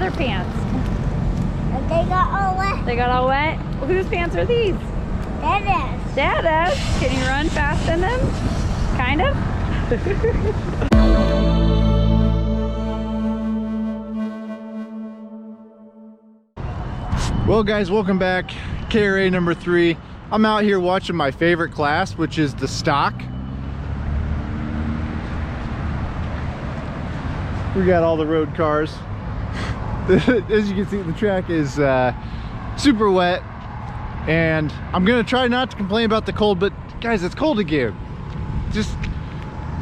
other pants? They got all wet. They got all wet? Well, whose pants are these? Dada's. Dada's. Can you run fast in them? Kind of? Well guys, welcome back. KRA number 3. I'm out here watching my favorite class, which is the stock. We got all the road cars. As you can see, the track is super wet, and I'm gonna try not to complain about the cold, but guys, it's cold again. Just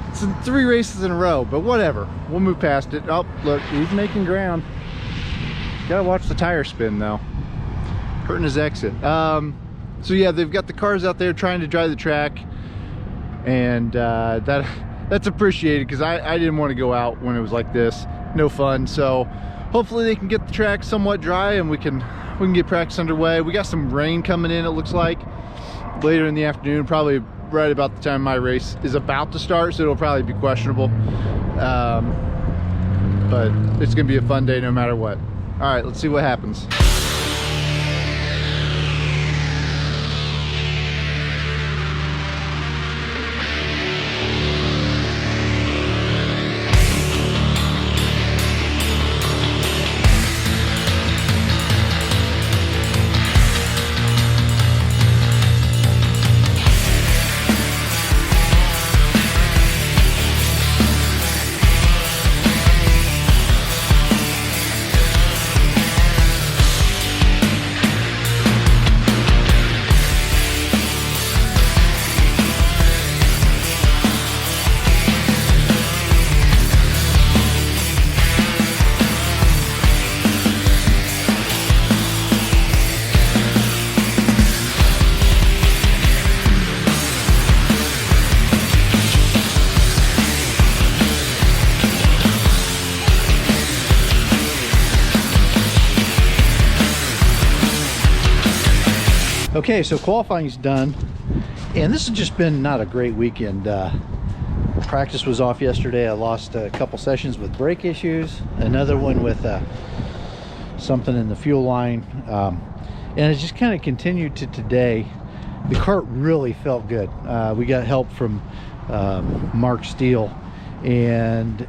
it's 3 races in a row, but whatever, we'll move past it. Oh look, he's making ground. Gotta watch the tire spin though, hurting his exit. So yeah, they've got the cars out there trying to dry the track, and that's appreciated, because I didn't want to go out when it was like this. No fun. So hopefully they can get the track somewhat dry and we can get practice underway. We got some rain coming in, it looks like, later in the afternoon, probably right about the time my race is about to start, so it'll probably be questionable. But it's gonna be a fun day no matter what. All right, let's see what happens. Okay, so qualifying's done, and this has just been not a great weekend. Practice was off yesterday. I lost a couple sessions with brake issues, another one with something in the fuel line, and it just kind of continued to today. The kart really felt good. We got help from Mark Stahl, and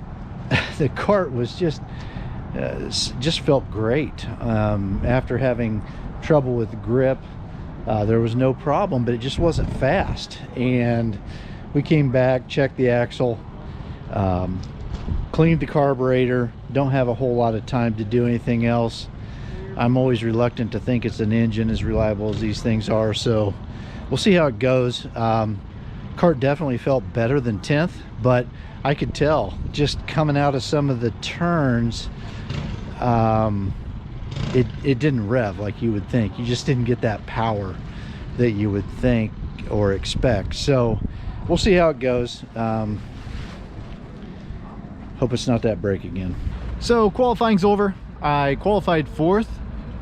the kart was just felt great. After having trouble with grip, there was no problem, but it just wasn't fast. And we came back, checked the axle, cleaned the carburetor. Don't have a whole lot of time to do anything else. I'm always reluctant to think it's an engine as reliable as these things are, so we'll see how it goes. Kart definitely felt better than 10th, but I could tell just coming out of some of the turns, it didn't rev like you would think. You just didn't get that power that you would think or expect. So we'll see how it goes. Hope it's not that break again. So qualifying's over. I qualified 4th,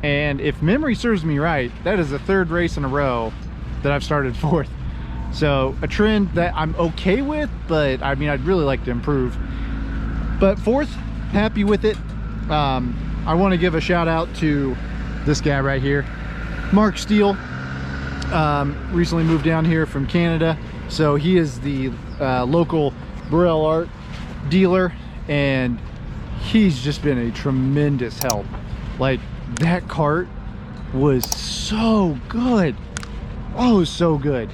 and if memory serves me right, that is the 3rd race in a row that I've started 4th. So a trend that I'm okay with, but I mean, I'd really like to improve. But 4th, happy with it. I want to give a shout out to this guy right here, Mark Stahl. Recently moved down here from Canada, so he is the local Birel Art dealer, and he's just been a tremendous help. Like, that kart was so good. Oh, so good.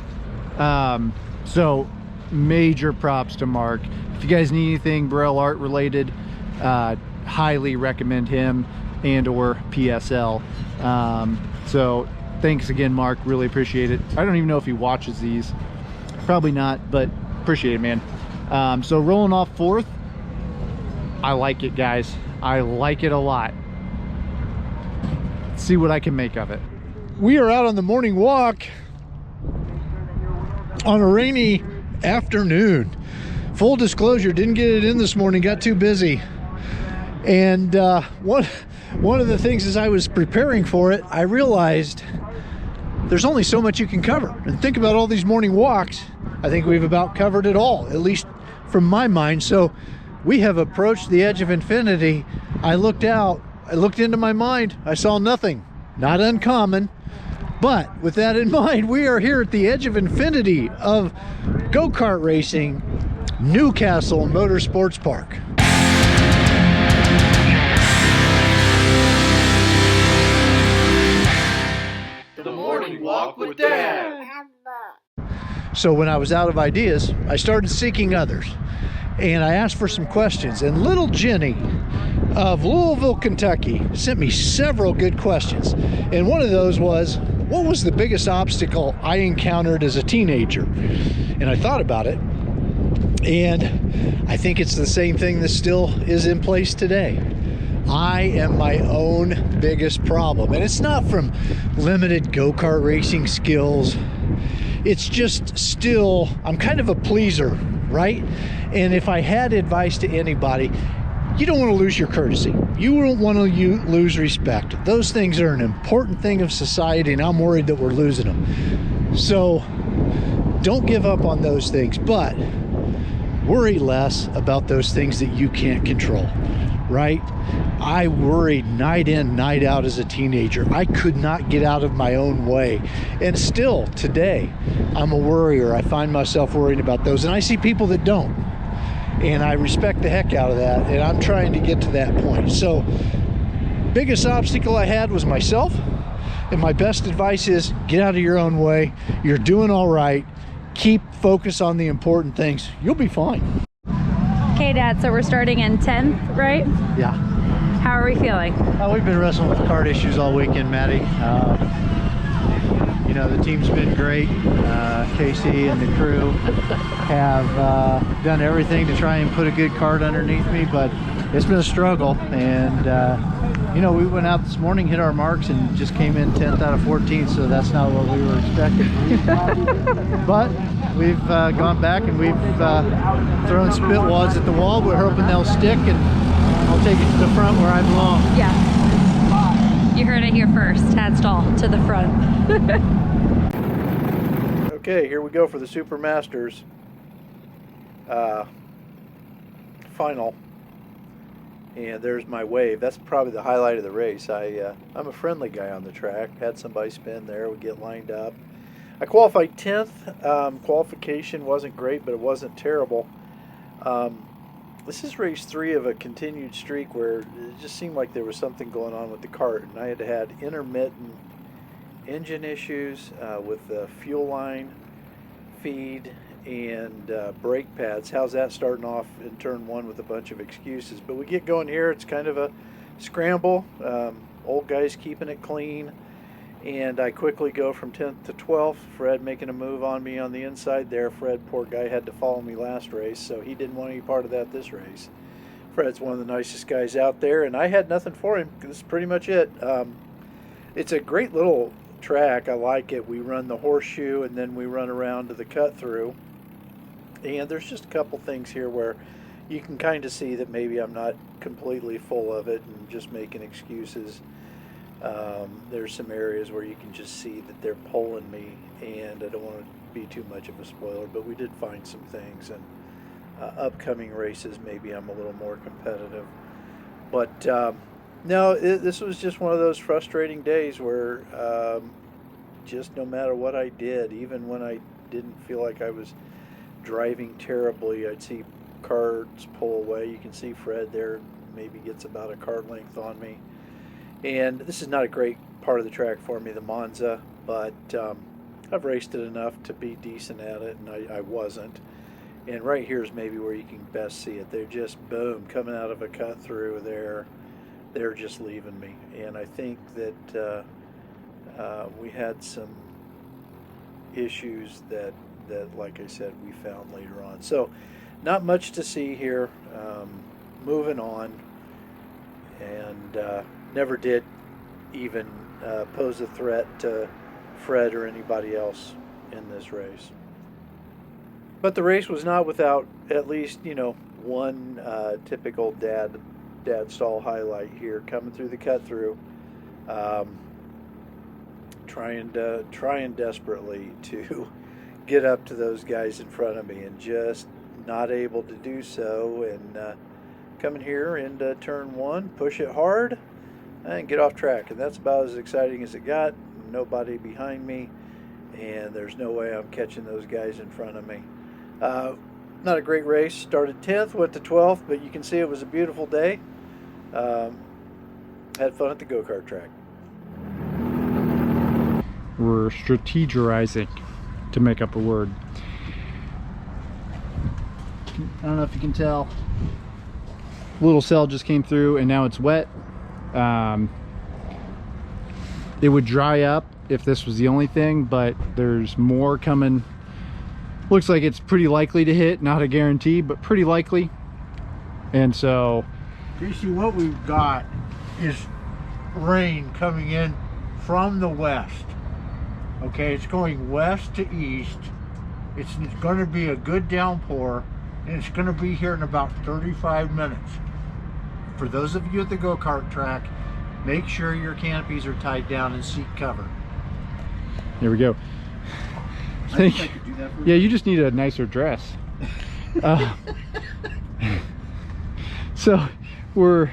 So major props to Mark. If you guys need anything Birel Art related, highly recommend him and or PSL. So thanks again, Mark, really appreciate it. I don't even know if he watches these, probably not, but appreciate it, man. So rolling off 4th, I like it, guys. I like it a lot. Let's see what I can make of it. We are out on the morning walk on a rainy afternoon. Full disclosure, didn't get it in this morning, got too busy. And one of the things as I was preparing for it, I realized there's only so much you can cover. And think about all these morning walks. I think we've about covered it all, at least from my mind. So we have approached the edge of infinity. I looked out I looked into my mind. I saw nothing. Not uncommon. But with that in mind, we are here at the edge of infinity of go-kart racing, Newcastle Motorsports Park. The morning walk with Dad. So when I was out of ideas, I started seeking others. And I asked for some questions. And little Jenny of Louisville, Kentucky sent me several good questions. And one of those was, what was the biggest obstacle I encountered as a teenager? And I thought about it. And I think it's the same thing that still is in place today. I am my own biggest problem. And it's not from limited go-kart racing skills. It's just still, I'm kind of a pleaser, right? And if I had advice to anybody, you don't want to lose your courtesy. You don't want to lose respect. Those things are an important thing of society, and I'm worried that we're losing them. So don't give up on those things, but worry less about those things that you can't control, right? I worried night in, night out as a teenager. I could not get out of my own way. And still today, I'm a worrier. I find myself worrying about those. And I see people that don't. And I respect the heck out of that. And I'm trying to get to that point. So, biggest obstacle I had was myself. And my best advice is get out of your own way. You're doing all right. Keep focus on the important things. You'll be fine. Okay, Dad, so we're starting in 10th, right? Yeah. How are we feeling? We've been wrestling with kart issues all weekend, Maddie. You know, the team's been great. Kacy and the crew have done everything to try and put a good kart underneath me, but it's been a struggle. And, you know, we went out this morning, hit our marks, and just came in 10th out of 14, so that's not what we were expecting. But we've gone back and we've thrown spit wads at the wall. We're hoping they'll stick, and I'll take it to the front where I belong. Yeah. You heard it here first. Tad Stahl to the front. Okay, here we go for the Super Masters final. And there's my wave. That's probably the highlight of the race. I'm a friendly guy on the track. Had somebody spin there. We get lined up. I qualified 10th. Qualification wasn't great, but it wasn't terrible. This is race 3 of a continued streak where it just seemed like there was something going on with the kart, and I had intermittent engine issues with the fuel line feed and brake pads. How's that starting off in turn 1 with a bunch of excuses? But we get going here. It's kind of a scramble. Old guys keeping it clean. And I quickly go from 10th to 12th. Fred making a move on me on the inside there. Fred, poor guy, had to follow me last race, so he didn't want any part of that this race. Fred's one of the nicest guys out there, and I had nothing for him. This is pretty much it. It's a great little track. I like it. We run the horseshoe, and then we run around to the cut-through. And there's just a couple things here where you can kind of see that maybe I'm not completely full of it and just making excuses. There's some areas where you can just see that they're pulling me, and I don't want to be too much of a spoiler, but we did find some things, and upcoming races maybe I'm a little more competitive. But no, this was just one of those frustrating days where just no matter what I did, even when I didn't feel like I was driving terribly, I'd see carts pull away. You can see Fred there maybe gets about a cart length on me. And this is not a great part of the track for me, the Monza, but I've raced it enough to be decent at it, and I wasn't. And right here is maybe where you can best see it. They're just, boom, coming out of a cut through there. They're just leaving me. And I think that we had some issues that, like I said, we found later on. So not much to see here. Moving on. And never did even pose a threat to Fred or anybody else in this race. But the race was not without at least, you know, one typical dad stall highlight here, coming through the cut through, trying desperately to get up to those guys in front of me, and just not able to do so. And coming here into turn 1, push it hard, and get off track. And that's about as exciting as it got. Nobody behind me, and there's no way I'm catching those guys in front of me. Not a great race. Started 10th, went to 12th, but you can see it was a beautiful day. Had fun at the go-kart track. We're strategizing to make up a word. I don't know if you can tell. Little cell just came through and now it's wet. It would dry up if this was the only thing, but there's more coming. Looks like it's pretty likely to hit, not a guarantee, but pretty likely. And so Kacy, what we've got is rain coming in from the west. Okay, it's going west to east. It's going to be a good downpour, and it's going to be here in about 35 minutes. For those of you at the go-kart track, make sure your canopies are tied down and seek cover. There we go. I think I could do that for you. Yeah, you just need a nicer dress. So we're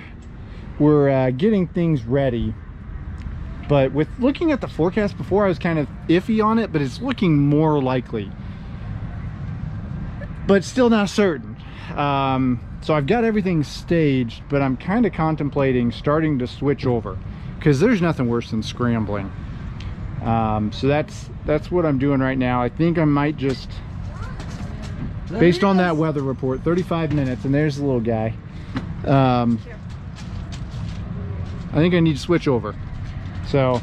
getting things ready, but with looking at the forecast before, I was kind of iffy on it, but it's looking more likely, but still not certain. So I've got everything staged, but I'm kind of contemplating starting to switch over because there's nothing worse than scrambling. So that's what I'm doing right now. I think I might just, based on that weather report, 35 minutes, and there's the little guy. I think I need to switch over. So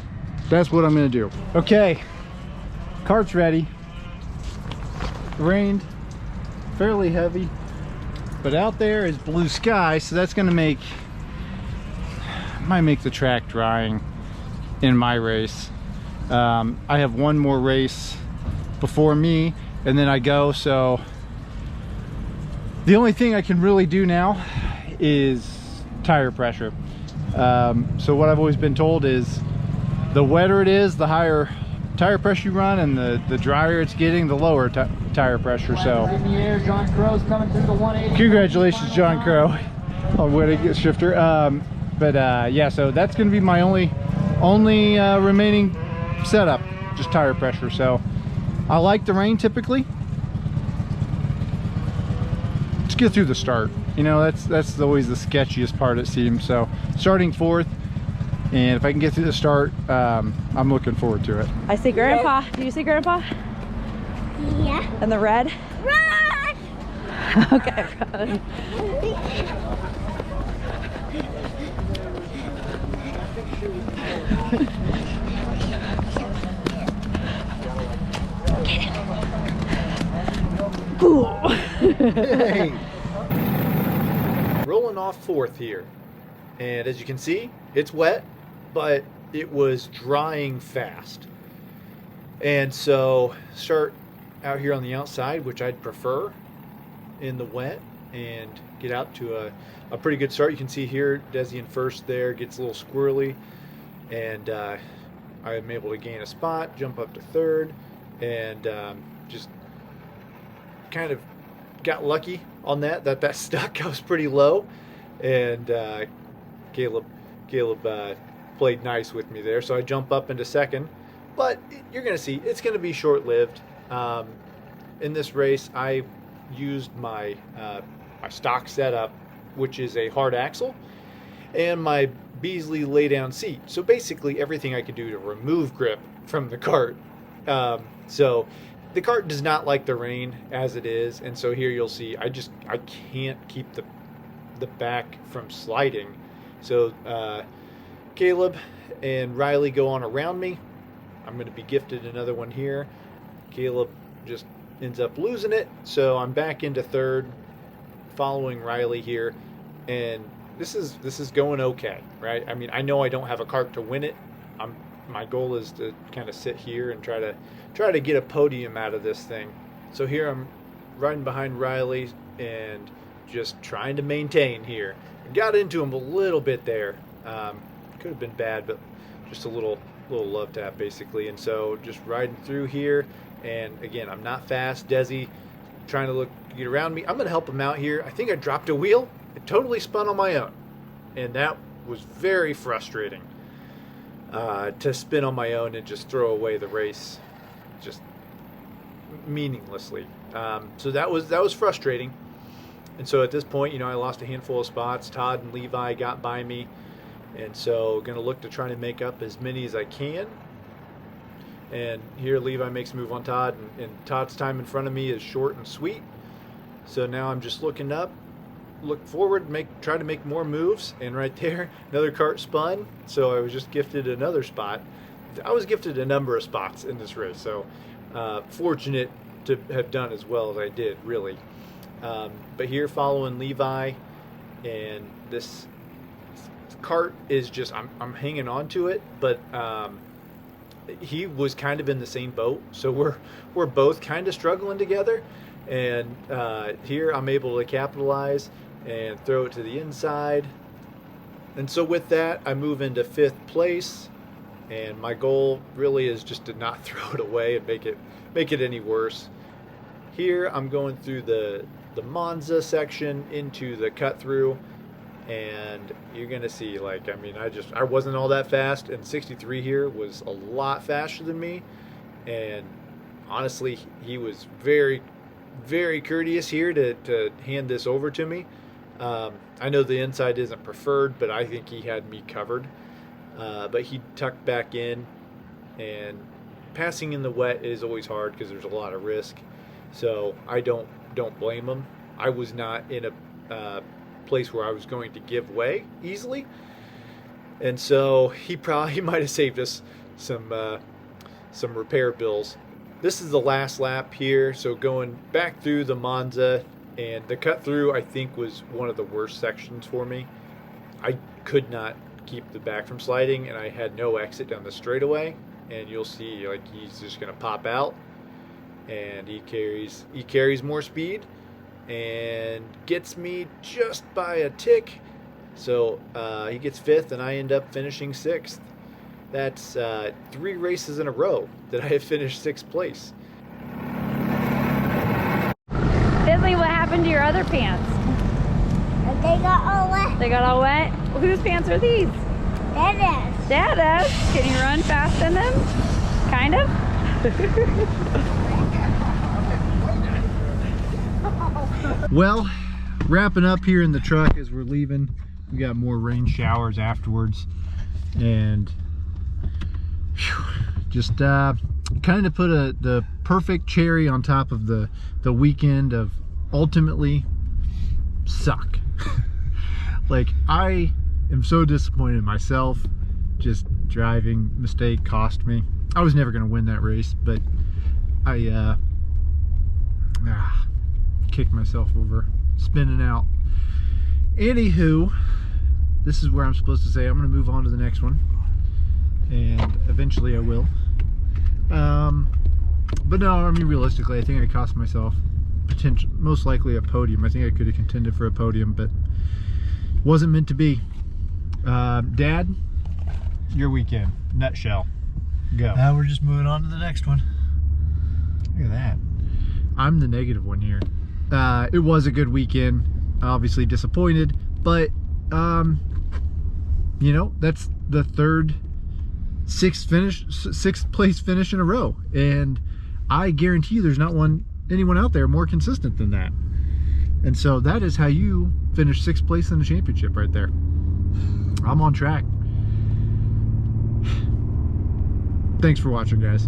that's what I'm gonna do. Okay, cart's ready. Rained fairly heavy, but out there is blue sky, so that's gonna might make the track drying in my race. I have one more race before me and then I go, so the only thing I can really do now is tire pressure. So what I've always been told is the wetter it is, the higher tire pressure you run, and the drier it's getting, the lower tire pressure. So congratulations, John Crow, on winning a shifter. Yeah, so that's going to be my only remaining setup, just tire pressure. So I like the rain typically. Let's get through the start. You know, that's always the sketchiest part, it seems. So starting 4th, and if I can get through the start, I'm looking forward to it. I see Grandpa. Do you see Grandpa? Yeah. And the red? Run! Okay, run. Hey. Rolling off 4th here, and as you can see, it's wet, but it was drying fast. And so start out here on the outside, which I'd prefer in the wet, and get out to a pretty good start. You can see here Desi in 1st there, gets a little squirrely, and I'm able to gain a spot, jump up to 3rd, and just kind of got lucky on that stuck. I was pretty low, and Caleb played nice with me there, so I jump up into 2nd. But you're gonna see it's gonna be short-lived. In this race, I used my stock setup, which is a hard axle, and my Beasley lay-down seat. So basically everything I could do to remove grip from the kart. So the kart does not like the rain as it is, and so here you'll see I can't keep the back from sliding. So Caleb and Riley go on around me. I'm going to be gifted another one here. Caleb just ends up losing it, so I'm back into 3rd, following Riley here, and this is going okay, right? I mean, I know I don't have a kart to win it. My goal is to kind of sit here and try to get a podium out of this thing. So here I'm riding behind Riley and just trying to maintain here. Got into him a little bit there. Could have been bad, but just a little love tap basically. And so just riding through here, and again, I'm not fast. Desi trying to get around me. I'm going to help him out here. I think I dropped a wheel. It totally spun on my own, and that was very frustrating to spin on my own and just throw away the race just meaninglessly. So that was frustrating. And so at this point, you know, I lost a handful of spots. Todd and Levi got by me. And so going to look to try to make up as many as I can. And here Levi makes a move on Todd. And Todd's time in front of me is short and sweet. So now I'm just looking up, look forward, try to make more moves. And right there, another kart spun. So I was just gifted another spot. I was gifted a number of spots in this race. So fortunate to have done as well as I did, really. But here following Levi, and this kart is just, I'm hanging on to it, but he was kind of in the same boat, so we're both kind of struggling together. And here I'm able to capitalize and throw it to the inside, and so with that I move into 5th place. And my goal really is just to not throw it away and make it any worse. Here I'm going through the Monza section into the cut through, and you're gonna see, like, I mean, I wasn't all that fast, and 63 here was a lot faster than me. And honestly, he was very, very courteous here to hand this over to me. I know the inside isn't preferred, but I think he had me covered. But he tucked back in, and passing in the wet is always hard because there's a lot of risk. So I don't blame him. I was not in a place where I was going to give way easily, and so he might have saved us some repair bills. This is the last lap here, so going back through the Monza, and the cut through I think was one of the worst sections for me. I could not keep the back from sliding, and I had no exit down the straightaway, and you'll see, like, he's just gonna pop out, and he carries more speed and gets me just by a tick. So he gets 5th, and I end up finishing 6th. That's 3 races in a row that I have finished 6th place. Finley, what happened to your other pants? They got all wet. They got all wet? Well, whose pants are these? Dada's. Dada's. Can you run fast in them? Kind of? Well, wrapping up here in the truck as we're leaving. We got more rain showers afterwards, and just kind of put the perfect cherry on top of the weekend of ultimately suck. Like, I am so disappointed in myself. Just driving mistake cost me. I was never going to win that race, but I kicked myself over spinning out. Anywho, this is where I'm supposed to say I'm going to move on to the next one, and eventually I will. But no, I mean, realistically, I think I cost myself most likely a podium. I think I could have contended for a podium, but wasn't meant to be. Dad, your weekend, nutshell, go. Now we're just moving on to the next one. Look at that. I'm the negative one here. It was a good weekend. Obviously disappointed, but you know, that's the sixth place finish in a row, and I guarantee you there's not anyone out there more consistent than that. And so that is how you finish 6th place in the championship right there. I'm on track. Thanks for watching, guys.